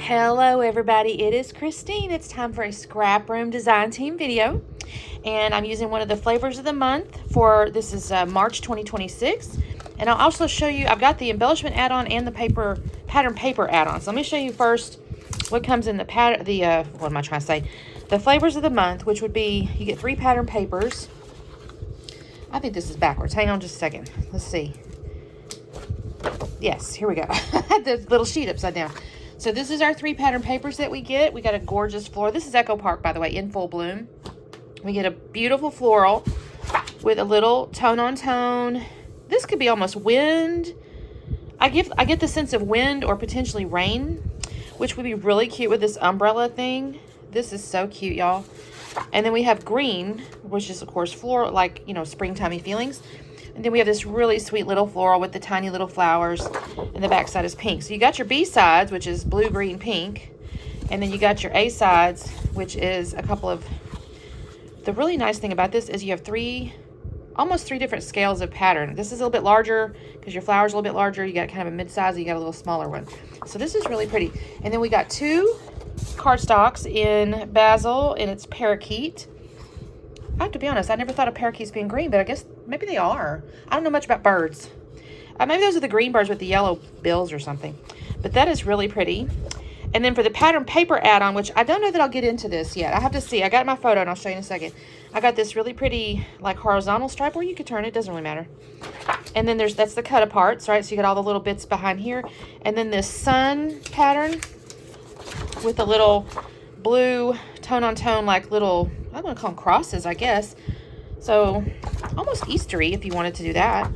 Hello everybody, it is Christine. It's time for a scrap room design team video, and I'm using one of the flavors of the month for this is March 2026. And I'll also show you, I've got the embellishment add-on and the pattern paper add-on. So let me show you first what comes in the what am I trying to say, the flavors of the month, which would be, you get 3 pattern papers. I think this is backwards. Hang on just a second. Let's see. Yes, here we go. I had the little sheet upside down. So this is our 3 pattern papers that we get. We got a gorgeous floral. This is Echo Park, by the way, in full bloom. We get a beautiful floral with a little tone on tone. This could be almost wind. I get the sense of wind or potentially rain, which would be really cute with this umbrella thing. This is so cute, y'all. And then we have green, which is of course floral, like, you know, springtimey feelings. And then we have this really sweet little floral with the tiny little flowers, and the back side is pink. So you got your B sides, which is blue, green, pink. And then you got your A sides, which is a couple of, the really nice thing about this is you have almost three different scales of pattern. This is a little bit larger because your flower's a little bit larger. You got kind of a mid-size, and you got a little smaller one. So this is really pretty. And then we got 2 cardstocks in basil, and it's parakeet. I have to be honest, I never thought of parakeets being green, but I guess maybe they are. I don't know much about birds. Maybe those are the green birds with the yellow bills or something. But that is really pretty. And then for the pattern paper add-on, which I don't know that I'll get into this yet. I have to see. I got my photo, and I'll show you in a second. I got this really pretty, like, horizontal stripe, or you could turn it. Doesn't really matter. And then that's the cut aparts, right? So you got all the little bits behind here. And then this sun pattern with a little blue tone-on-tone, like little, I want to call them crosses, I guess. So almost Eastery if you wanted to do that.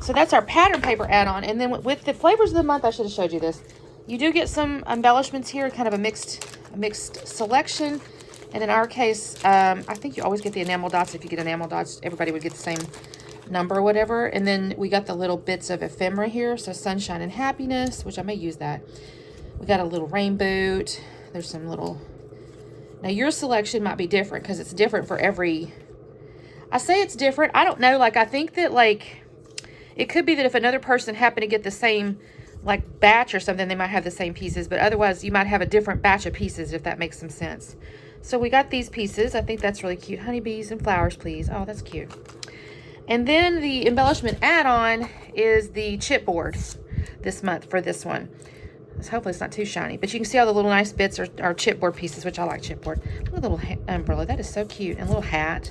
So that's our pattern paper add-on. And then with the flavors of the month, I should have showed you this. You do get some embellishments here, kind of a mixed selection. And in our case, I think you always get the enamel dots. If you get enamel dots, everybody would get the same number or whatever. And then we got the little bits of ephemera here. So sunshine and happiness, which I may use that. We got a little rain boot. There's some little... Now, your selection might be different because it's different for every... I say it's different. I don't know. Like, I think that, like, it could be that if another person happened to get the same, like, batch or something, they might have the same pieces. But otherwise, you might have a different batch of pieces, if that makes some sense. So we got these pieces. I think that's really cute. Honeybees and flowers, please. Oh, that's cute. And then the embellishment add-on is the chipboard this month for this one. Hopefully it's not too shiny, but you can see all the little nice bits are chipboard pieces, which I like chipboard. Look at the little umbrella. That is so cute. And a little hat.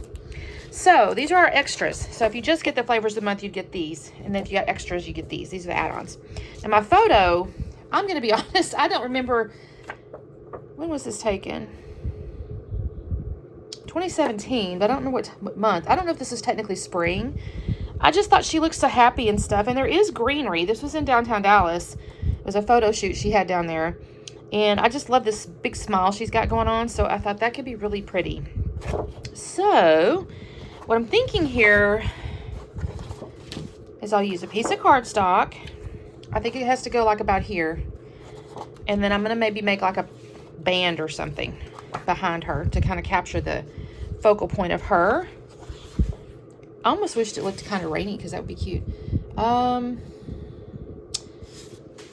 So these are our extras. So if you just get the flavors of the month, you'd get these. And then if you got extras, you get these. These are the add-ons. And my photo, I'm going to be honest, I don't remember, when was this taken? 2017, but I don't know what month. I don't know if this is technically spring. I just thought she looked so happy and stuff. And there is greenery. This was in downtown Dallas. It was a photo shoot she had down there. And I just love this big smile she's got going on. So I thought that could be really pretty. So what I'm thinking here is I'll use a piece of cardstock. I think it has to go like about here. And then I'm going to maybe make like a band or something behind her to kind of capture the focal point of her. I almost wished it looked kind of rainy because that would be cute.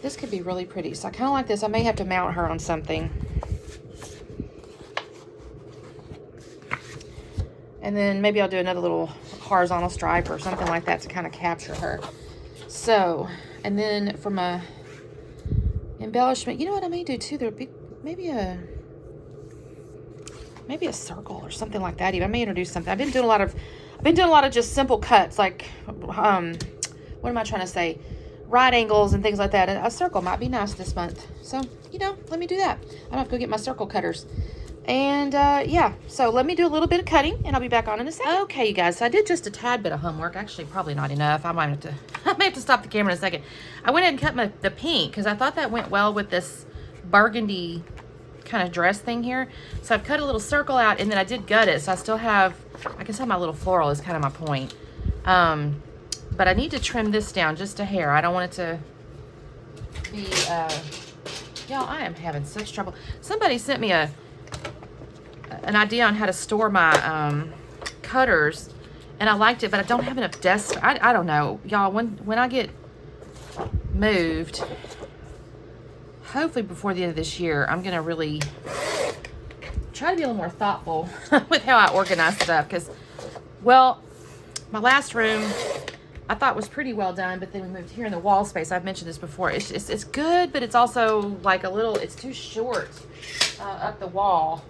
This could be really pretty. So I kind of like this. I may have to mount her on something. And then maybe I'll do another little horizontal stripe or something like that to kind of capture her. So, and then from a embellishment, you know what I may do too? There'll be maybe a circle or something like that. Even I may introduce something. I've been doing a lot of just simple cuts, like what am I trying to say? Right angles and things like that. And a circle might be nice this month. So, you know, let me do that. I'm gonna have to go get my circle cutters. And yeah, so let me do a little bit of cutting, and I'll be back on in a second. Okay, you guys, so I did just a tad bit of homework. Actually, probably not enough. I may have to stop the camera in a second. I went ahead and cut the pink because I thought that went well with this burgundy kind of dress thing here. So I've cut a little circle out, and then I did gut it. So I still have, I guess, my little floral is kind of my point. But I need to trim this down just a hair. I don't want it to be, y'all, I am having such trouble. Somebody sent me an idea on how to store my cutters, and I liked it, but I don't have enough desk. I don't know, y'all, when I get moved, hopefully before the end of this year, I'm going to really try to be a little more thoughtful with how I organize stuff. Because, well, my last room I thought was pretty well done, but then we moved here in the wall space. I've mentioned this before. It's good, but it's also like it's too short up the wall.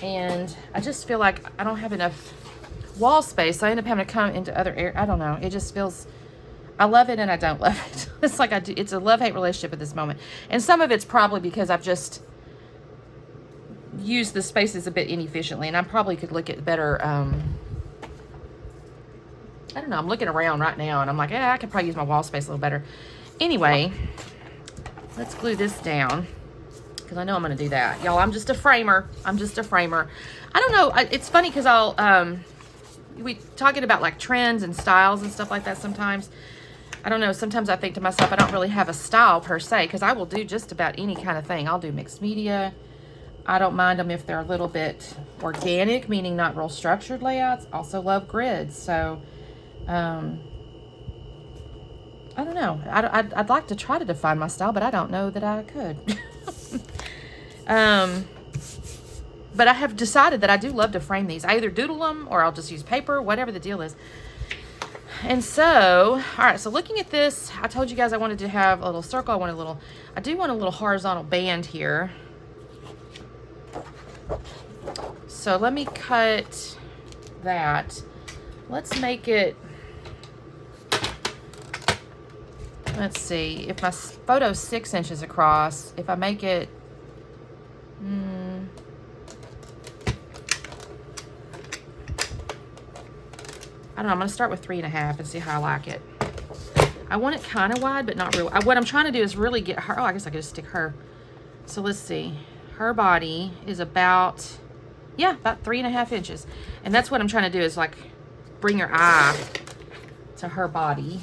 And I just feel like I don't have enough wall space. So I end up having to come into other areas. I don't know. It just feels, I love it and I don't love it. It's like it's a love-hate relationship at this moment. And some of it's probably because I've just used the spaces a bit inefficiently, and I probably could look at better, I don't know, I'm looking around right now and I'm like, yeah, I could probably use my wall space a little better. Anyway, let's glue this down because I know I'm going to do that. Y'all, I'm just a framer. I'm just a framer. I don't know. It's funny because we talking about like trends and styles and stuff like that sometimes. I don't know. Sometimes I think to myself, I don't really have a style per se because I will do just about any kind of thing. I'll do mixed media. I don't mind them if they're a little bit organic, meaning not real structured layouts. Also love grids. So, I don't know. I'd like to try to define my style, but I don't know that I could. But I have decided that I do love to frame these. I either doodle them or I'll just use paper, whatever the deal is. And so, all right, so looking at this, I told you guys I wanted to have a little circle. I do want a little horizontal band here. So let me cut that. Let's make it, let's see, if my photo's 6 inches across, if I make it, I don't know, I'm going to start with 3.5 and see how I like it. I want it kind of wide, but not real. What I'm trying to do is really get her, I guess I could just stick her. So let's see. Her body is about 3.5 inches. And that's what I'm trying to do is like bring your eye to her body.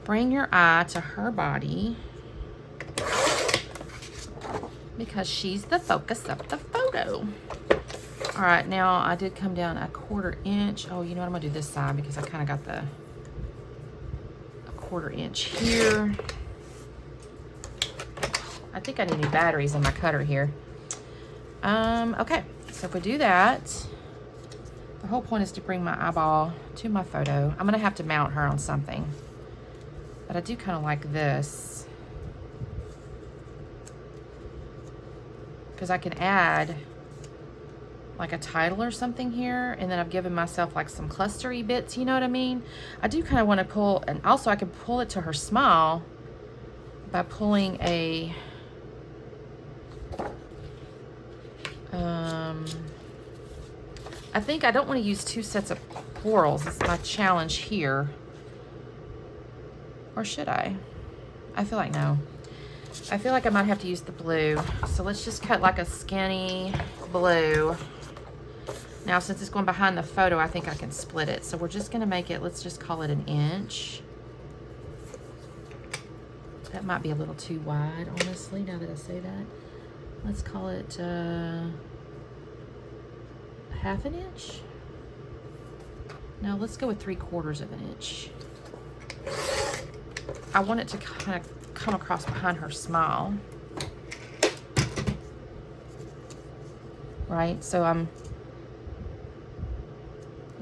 Bring your eye to her body because she's the focus of the photo. All right, now I did come down 1/4 inch. Oh, you know what? I'm gonna do this side because I kind of got the 1/4 inch here. I think I need new batteries in my cutter here. Okay, so if we do that, the whole point is to bring my eyeball to my photo. I'm gonna have to mount her on something, but I do kind of like this because I can add like a title or something here, and then I've given myself like some clustery bits, you know what I mean? I do kind of want to pull, and also I can pull it to her smile by pulling a I think I don't want to use 2 sets of florals. It's my challenge here. Or should I? I feel like no. I feel like I might have to use the blue. So let's just cut like a skinny blue. Now, since it's going behind the photo, I think I can split it. So we're just going to make it, let's just call it 1 inch. That might be a little too wide, honestly, now that I say that. Let's call it 1/2 inch. No, let's go with 3/4 of an inch. I want it to kind of come across behind her smile. Right, so I'm,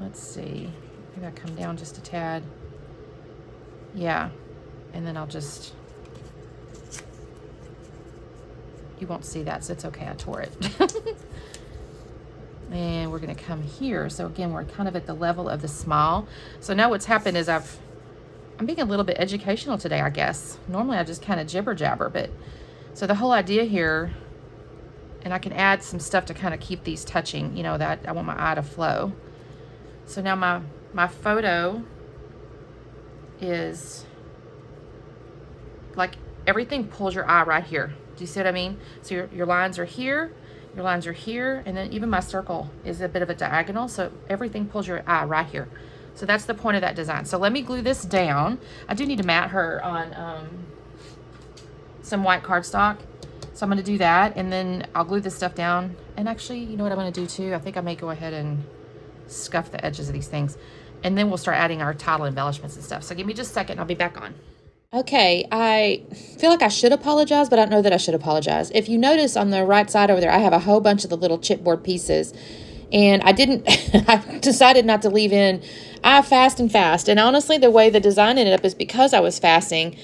let's see, maybe I come down just a tad. Yeah, and then I'll just, you won't see that, so it's okay, I tore it. And we're gonna come here. So again, we're kind of at the level of the smile. So now what's happened is I'm being a little bit educational today, I guess. Normally I just kind of jibber jabber, but so the whole idea here, and I can add some stuff to kind of keep these touching, you know, that I want my eye to flow. So now my photo is like everything pulls your eye right here. Do you see what I mean? So your lines are here, your lines are here, and then even my circle is a bit of a diagonal, so everything pulls your eye right here. So that's the point of that design. So let me glue this down. I do need to mat her on some white cardstock. So I'm gonna do that, and then I'll glue this stuff down. And actually, you know what I'm gonna do too? I think I may go ahead and scuff the edges of these things. And then we'll start adding our title embellishments and stuff. So give me just a second, and I'll be back on. Okay, I feel like I should apologize, but I don't know that I should apologize. If you notice on the right side over there, I have a whole bunch of the little chipboard pieces, and I didn't, I decided not to leave in. I fast and fast, and honestly, the way the design ended up is because I was fasting.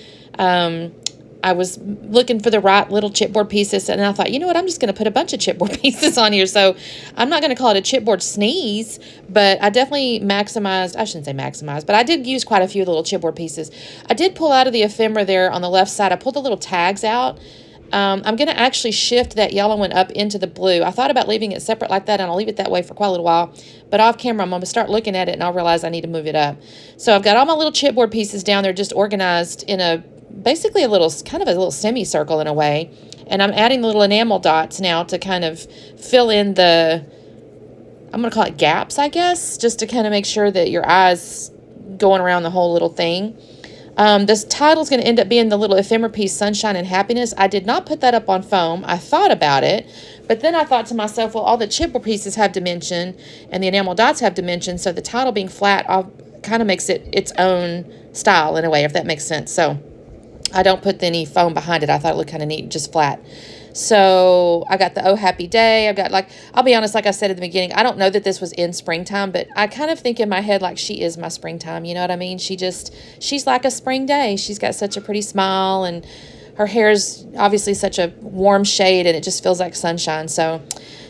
I was looking for the right little chipboard pieces, and I thought, you know what, I'm just going to put a bunch of chipboard pieces on here. So I'm not going to call it a chipboard sneeze, but I definitely maximized, I shouldn't say maximized, but I did use quite a few of the little chipboard pieces. I did pull out of the ephemera there on the left side. I pulled the little tags out. I'm going to actually shift that yellow one up into the blue. I thought about leaving it separate like that, and I'll leave it that way for quite a little while. But off camera, I'm going to start looking at it, and I'll realize I need to move it up. So I've got all my little chipboard pieces down there just organized in a basically a little, kind of a little semicircle in a way. And I'm adding the little enamel dots now to kind of fill in the, I'm going to call it gaps, I guess, just to kind of make sure that your eye's going around the whole little thing. This title is going to end up being the little ephemera piece, Sunshine and Happiness. I did not put that up on foam. I thought about it, but then I thought to myself, well, all the chipboard pieces have dimension and the enamel dots have dimension, so the title being flat kind of makes it its own style in a way, if that makes sense. So I don't put any foam behind it. I thought it looked kind of neat, just flat. So I got the Oh Happy Day. I've got, like, I'll be honest, like I said at the beginning, I don't know that this was in springtime, but I kind of think in my head like she is my springtime. You know what I mean? She's like a spring day. She's got such a pretty smile, and her hair's obviously such a warm shade, and it just feels like sunshine. So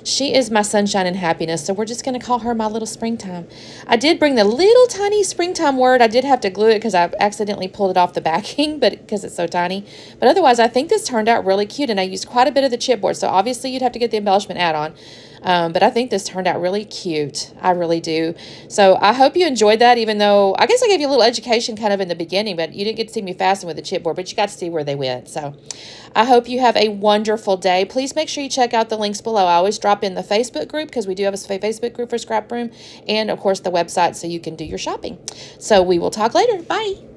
she is my sunshine and happiness, so we're just going to call her my little springtime. I did bring the little tiny springtime word. I did have to glue it because I accidentally pulled it off the backing, but because it's so tiny. But otherwise, I think this turned out really cute, and I used quite a bit of the chipboard, so obviously you'd have to get the embellishment add-on. But I think this turned out really cute. I really do. So I hope you enjoyed that, even though I guess I gave you a little education kind of in the beginning, but you didn't get to see me fasten with the chipboard, but you got to see where they went. So I hope you have a wonderful day. Please make sure you check out the links below. I always drop in the Facebook group because we do have a Facebook group for Scrap Room, and of course the website so you can do your shopping. So we will talk later. Bye.